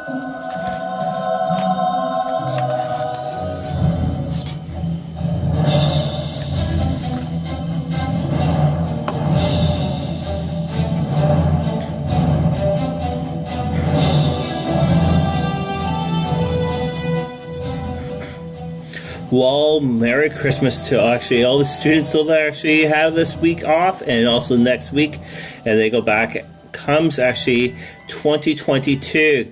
Well, Merry Christmas to actually all the students that actually have this week off, and also next week, and they go back. Comes actually 2022.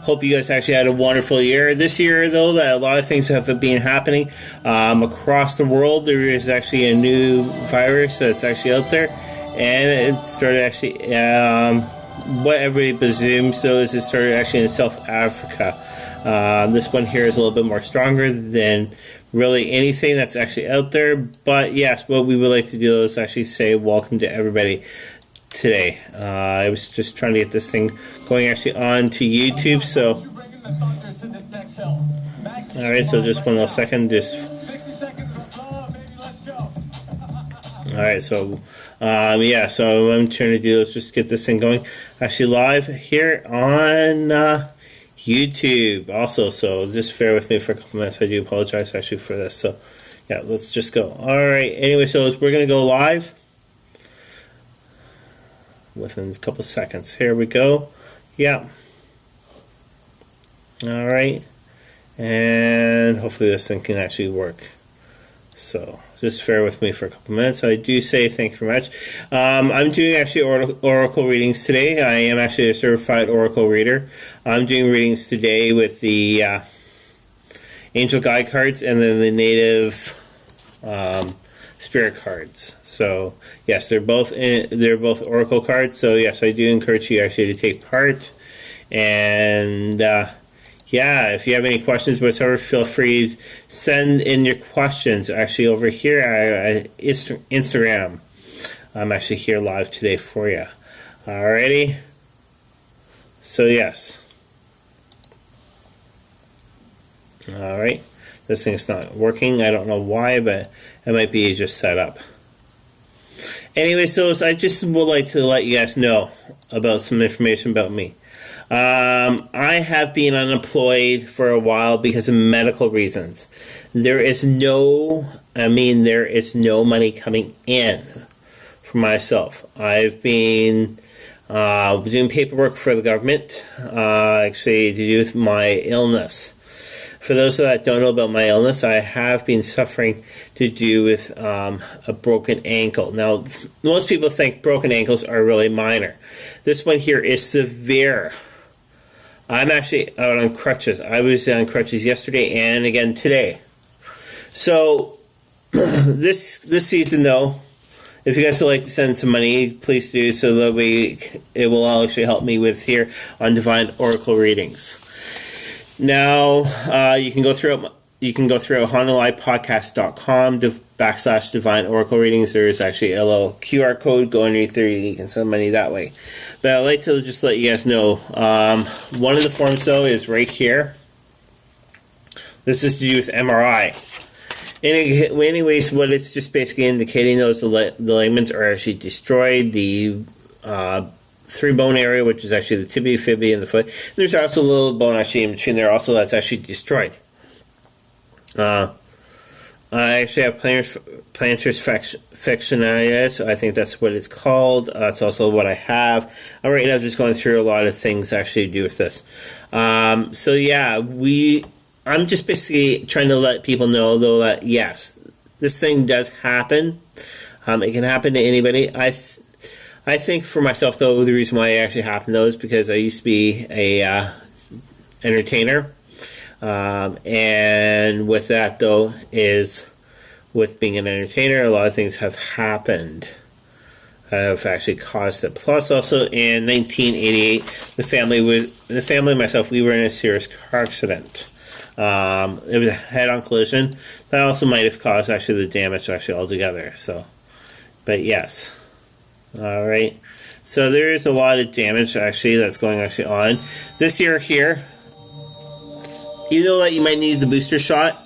Hope you guys actually had a wonderful year. This year, though, that a lot of things have been happening across the world. There is actually a new virus that's actually out there, and it started actually. What everybody presumes, though, is it started actually in South Africa. This one here is a little bit more stronger than really anything that's actually out there. But yes, what we would like to do is actually say welcome to everybody today. I was just trying to get this thing going actually on to YouTube. So, all right. So just one little second. All right. So. Yeah, so what I'm trying to do is just get this thing going actually live here on YouTube also, so just bear with me for a couple minutes. I do apologize actually for this. So yeah, let's just go. Alright, anyway, so we're going to go live within a couple seconds. Here we go. Yeah. Alright, and hopefully this thing can actually work. So just bear with me for a couple minutes. I do say thank you very much. I'm doing actually oracle readings today. I am actually a certified oracle reader. I'm doing readings today with the angel guide cards and then the native spirit cards. So yes, they're both oracle cards. So yes, I do encourage you actually to take part. And yeah, if you have any questions whatsoever, feel free to send in your questions actually over here at Instagram. I'm actually here live today for you. Alrighty. So yes. Alright. This thing's not working. I don't know why, but it might be just set up. Anyway, so I just would like to let you guys know about some information about me. I have been unemployed for a while because of medical reasons. There is no money coming in for myself. I've been doing paperwork for the government, actually to do with my illness. For those that don't know about my illness, I have been suffering to do with a broken ankle. Now, most people think broken ankles are really minor. This one here is severe. I'm actually out on crutches. I was on crutches yesterday and again today. So this season, though, if you guys would like to send some money, please do, so that it will actually help me with here on Divine Oracle readings. Now you can go through HonoluluPodcast.com/Divine Oracle readings. There is actually a little QR code going underneath there. You can send money that way. But I'd like to just let you guys know, one of the forms, though, is right here. This is to do with MRI. Anyways, what it's just basically indicating, those the ligaments are actually destroyed. The 3 bone area, which is actually the tibia, fibia, and the foot. There's also a little bone actually in between there also that's actually destroyed. I actually have plantar fasciitis. I think that's what it's called. It's also what I have. I'm right now just going through a lot of things actually to do with this. So yeah, I'm just basically trying to let people know, though, that yes, this thing does happen. It can happen to anybody. I think for myself, though, the reason why it actually happened, though, is because I used to be a entertainer. And with that, though, is with being an entertainer, a lot of things have happened. Have actually caused it. Plus, also in 1988, the family and myself, we were in a serious car accident. It was a head-on collision. That also might have caused actually the damage actually altogether. So, but yes. All right. So there is a lot of damage actually that's going actually on this year here. Even though that you might need the booster shot,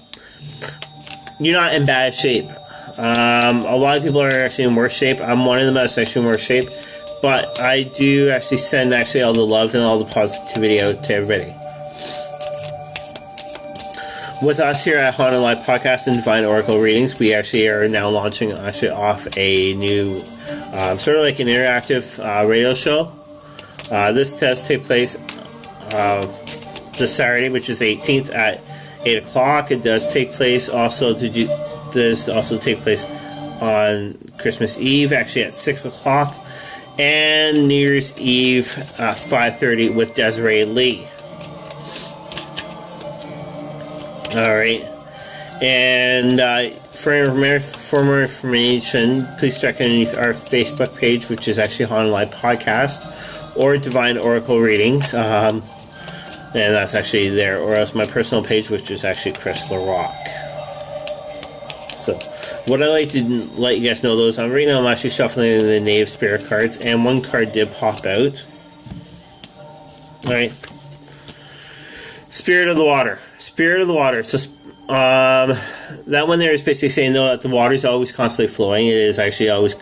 you're not in bad shape. A lot of people are actually in worse shape. I'm one of them that's actually in worse shape. but I do actually send all the love and all the positivity out to everybody. With us here at Haunted Live Podcast and Divine Oracle Readings, we actually are now launching off a new sort of like an interactive radio show. This does take place this Saturday, which is the 18th at 8 o'clock. It does take place take place on Christmas Eve, actually at 6 o'clock, and New Year's Eve at 5:30 with Desiree Lee. Alright, and for more information, please check underneath our Facebook page, which is actually Haunted Live Podcast, or Divine Oracle Readings, and that's actually there, or else my personal page, which is actually Chris LaRock. So, what I like to let you guys know, though, is right now I'm actually shuffling the Native Spirit cards, and one card did pop out. Alright. Spirit of the Water. Spirit of the Water. So, that one there is basically saying, though, that the water is always constantly flowing. It is actually always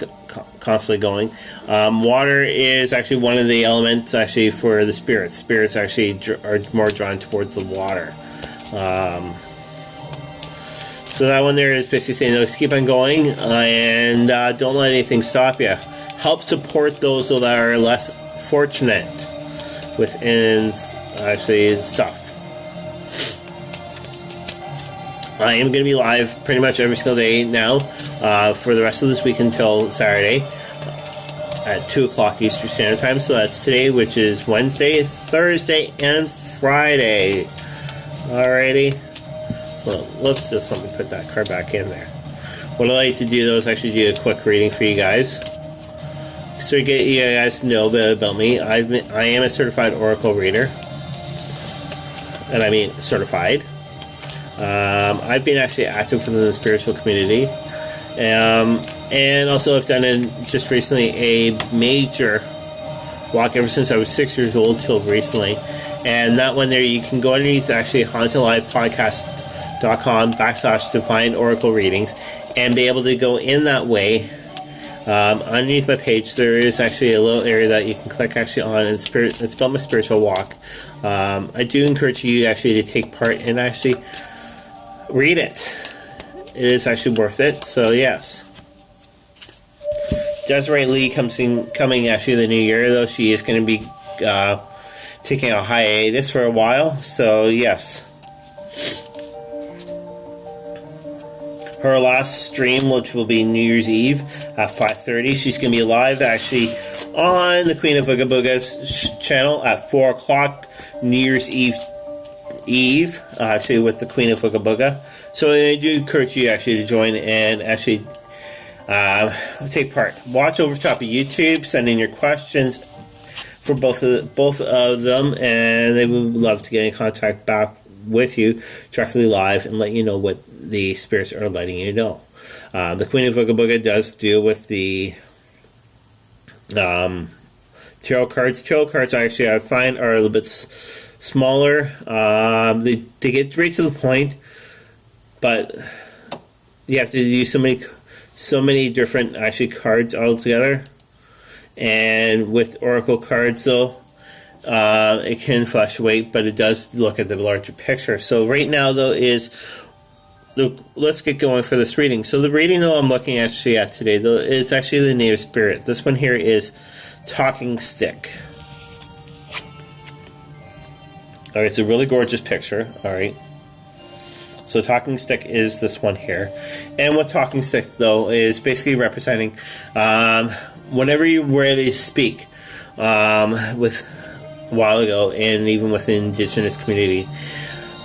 constantly going. Water is actually one of the elements actually for the spirits. Spirits actually are more drawn towards the water. So that one there is basically saying, just keep on going, and don't let anything stop you. Help support those that are less fortunate within actually stuff. I am going to be live pretty much every single day now for the rest of this week until Saturday at 2 o'clock Eastern Standard Time. So that's today, which is Wednesday, Thursday, and Friday. Alrighty. Well, let's just let me put that card back in there. What I like to do, though, is actually do a quick reading for you guys, so to get you guys to know a bit about me. I am a certified oracle reader, and I mean certified. I've been actually active within the spiritual community, and also I've done just recently a major walk ever since I was 6 years old till recently. And that one there, you can go underneath actually hauntedlivepodcast.com/divine oracle readings and be able to go in that way. Underneath my page, there is actually a little area that you can click actually on, and it's about my spiritual walk. I do encourage you actually to take part and actually read it. It is actually worth it. So yes, Desiree Lee coming actually the new year, though she is going to be taking a hiatus for a while. So yes, her last stream, which will be New Year's Eve at 5:30, she's going to be live actually on the Queen of Ooga Booga's channel at 4 o'clock New Year's Eve, actually with the Queen of Ooga Booga. So I do encourage you actually to join and actually take part. Watch over top of YouTube, send in your questions for both of them, and they would love to get in contact back with you directly live and let you know what the spirits are letting you know. The Queen of Ooga Booga does deal with the tarot cards. Tarot cards actually I find are a little bit smaller. They get right to the point, but you have to use so many different actually cards all together. And with oracle cards, though, it can fluctuate, but it does look at the larger picture. So right now, though, let's get going for this reading. So the reading, though, I'm looking actually at today, though, it's actually the Native Spirit. This one here is Talking Stick. Alright, it's a really gorgeous picture. Alright. So Talking Stick is this one here. And what Talking Stick, though, is basically representing whenever you're ready to speak with a while ago, and even with the Indigenous community,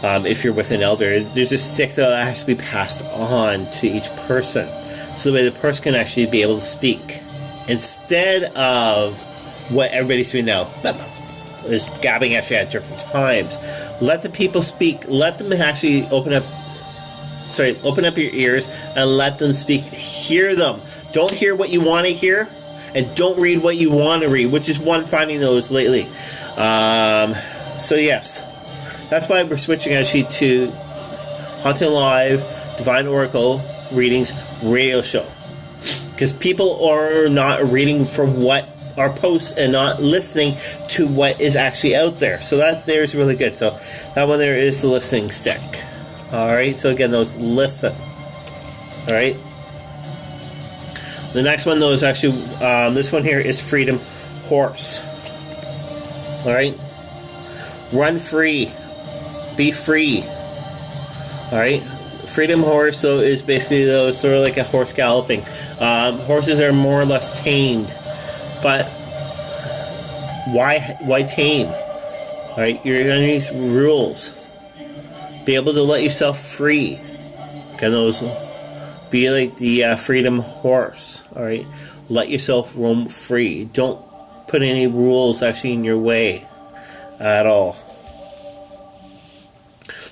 if you're with an elder, there's a stick that has to be passed on to each person, so the way the person can actually be able to speak instead of what everybody's doing now, is gabbing actually at different times. Let the people speak. Let them actually open up your ears and let them speak. Hear them. Don't hear what you want to hear, and don't read what you want to read, which is one finding those lately. So yes, that's why we're switching actually to Haunted Live Divine Oracle Readings radio show, because people are not reading for what our posts and not listening to what is actually out there. So that there is really good. So that one there is the listening stick. Alright, so again, those listen. Alright. The next one though is actually, this one here is Freedom Horse. Alright. Run free. Be free. Alright. Freedom Horse though is basically though sort of like a horse galloping. Horses are more or less tamed. But why tame? Alright, you're underneath rules. Be able to let yourself free. Can those be like the Freedom Horse? Alright, let yourself roam free. Don't put any rules actually in your way at all.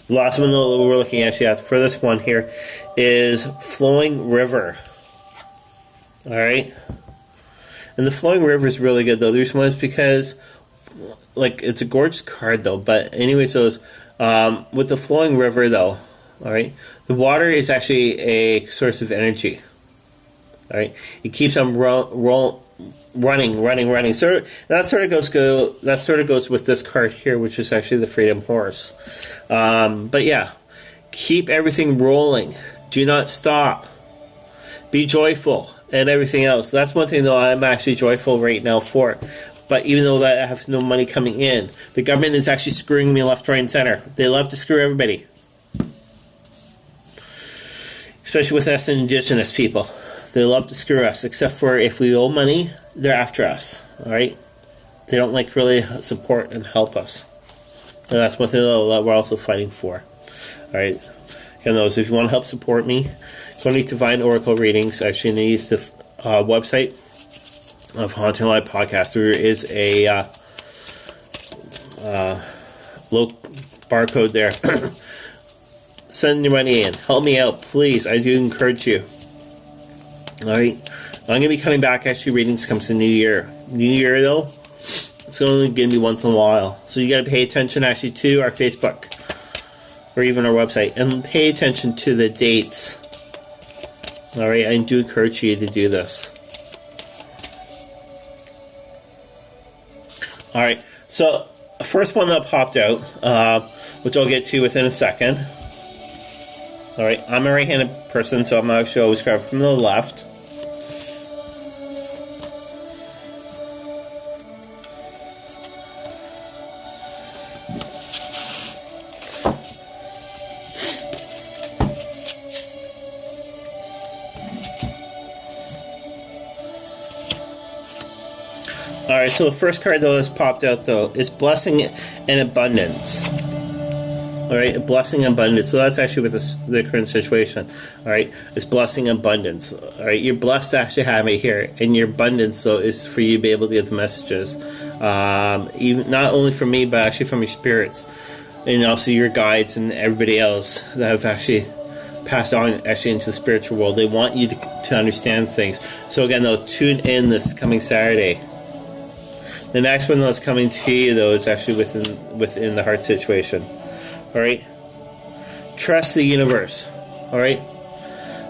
The last one that we're looking actually at for this one here is Flowing River. Alright. And the Flowing River is really good though. There's ones because, like, it's a gorgeous card though. But anyways, those with the Flowing River though, all right, the water is actually a source of energy. All right, it keeps on running. So that sort of goes with this card here, which is actually the Freedom Horse. But yeah, keep everything rolling. Do not stop. Be joyful. And everything else. That's one thing though I'm actually joyful right now for. But even though that I have no money coming in, the government is actually screwing me left, right, and center. They love to screw everybody. Especially with us Indigenous people. They love to screw us, except for if we owe money, they're after us. Alright? They don't like really support and help us. And that's one thing that we're also fighting for. Alright? Again, those, if you want to help support me, go to Divine Oracle Readings. Actually, underneath the website of Haunting Live Podcast, there is a little barcode there. Send your money in. Help me out, please. I do encourage you. Alright? I'm going to be coming back. Actually, readings comes the new year. New year, though, it's only going to be once in a while. So you got to pay attention, actually, to our Facebook or even our website. And pay attention to the dates. Alright, I do encourage you to do this. Alright, so first one that popped out, which I'll get to within a second. Alright, I'm a right-handed person, so I'm actually always grabbing from the left. Alright, so the first card though that's popped out though is Blessing and Abundance. Alright, Blessing and Abundance. So that's actually with the current situation. Alright, it's Blessing and Abundance. Alright, you're blessed to actually have it here. And your abundance though is for you to be able to get the messages. Even not only from me, but actually from your spirits. And also your guides and everybody else that have actually passed on actually into the spiritual world. They want you to understand things. So again though, tune in this coming Saturday. The next one that's coming to you, though, is actually within the heart situation. All right, trust the universe. All right.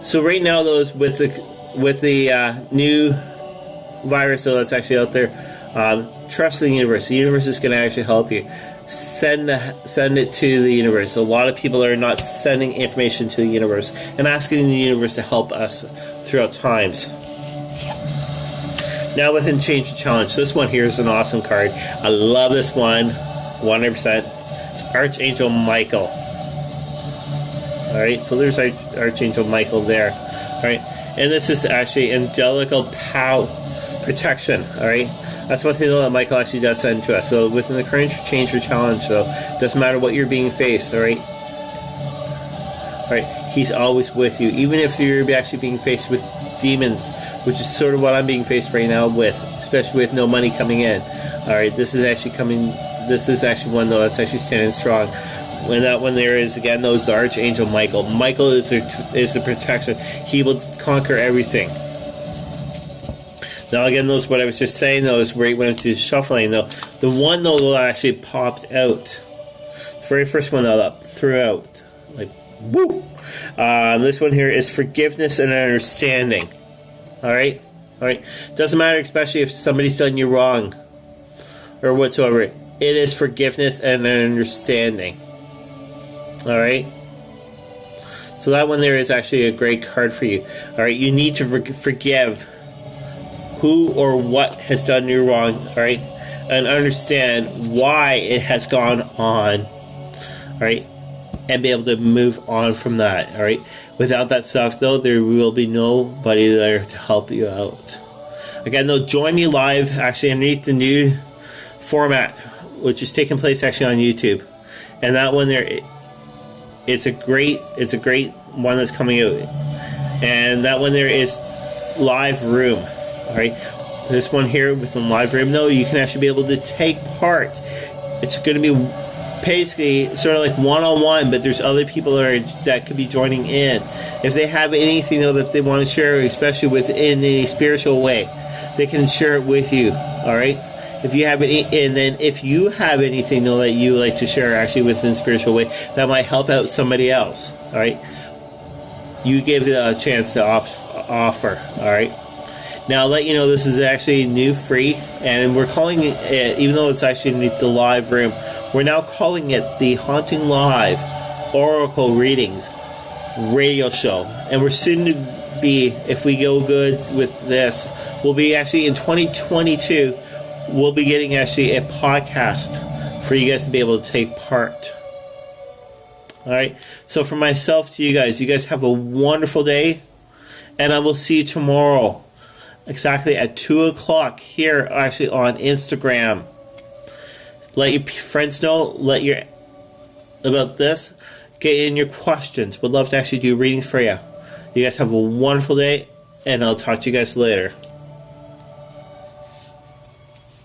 So right now, those with the new virus, though, that's actually out there, trust the universe. The universe is going to actually help you. Send it to the universe. A lot of people are not sending information to the universe and asking the universe to help us throughout times. Now within Change the Challenge, this one here is an awesome card. I love this one, 100%. It's Archangel Michael. Alright, so there's Archangel Michael there. Alright, and this is actually angelical power protection. Alright, that's one thing that Michael actually does send to us. So within the current Change the Challenge, so doesn't matter what you're being faced, alright? Alright, he's always with you, even if you're actually being faced with demons, which is sort of what I'm being faced right now with, especially with no money coming in. Alright, this is actually one though that's actually standing strong. When that one there is again, those Archangel Michael. Michael is the protection. He will conquer everything. Now again, those what I was just saying though is right when I'm shuffling though. The one though that actually popped out. The very first one that threw out. Like woo! This one here is forgiveness and understanding. Alright? Alright? Doesn't matter, especially if somebody's done you wrong or whatsoever. It is forgiveness and an understanding. Alright? So that one there is actually a great card for you. Alright? You need to forgive who or what has done you wrong. Alright? And understand why it has gone on. Alright? And be able to move on from that. Alright? Without that stuff, though, there will be nobody there to help you out. Again, though, join me live, actually, underneath the new format, which is taking place, actually, on YouTube. And that one there, it's a great one that's coming out. And that one there is live room. Alright? This one here with the live room, though, you can actually be able to take part. It's going to be basically sort of like one-on-one, but there's other people that could be joining in. If they have anything, though, that they want to share, especially within a spiritual way, they can share it with you. Alright? If you have any, and then if you have anything, though, that you like to share actually within a spiritual way that might help out somebody else, alright, you give it a chance to offer. Alright? Now, I'll let you know this is actually new, free, and we're calling it, even though it's actually underneath the live room, we're now calling it the Haunting Live Oracle Readings Radio Show. And we're soon to be, if we go good with this, we'll be actually in 2022, we'll be getting actually a podcast for you guys to be able to take part. Alright, so for myself to you guys have a wonderful day, and I will see you tomorrow. Exactly at 2 o'clock here, actually, on Instagram. Let your friends know, about this. Get in your questions. Would love to actually do readings for you. You guys have a wonderful day, and I'll talk to you guys later.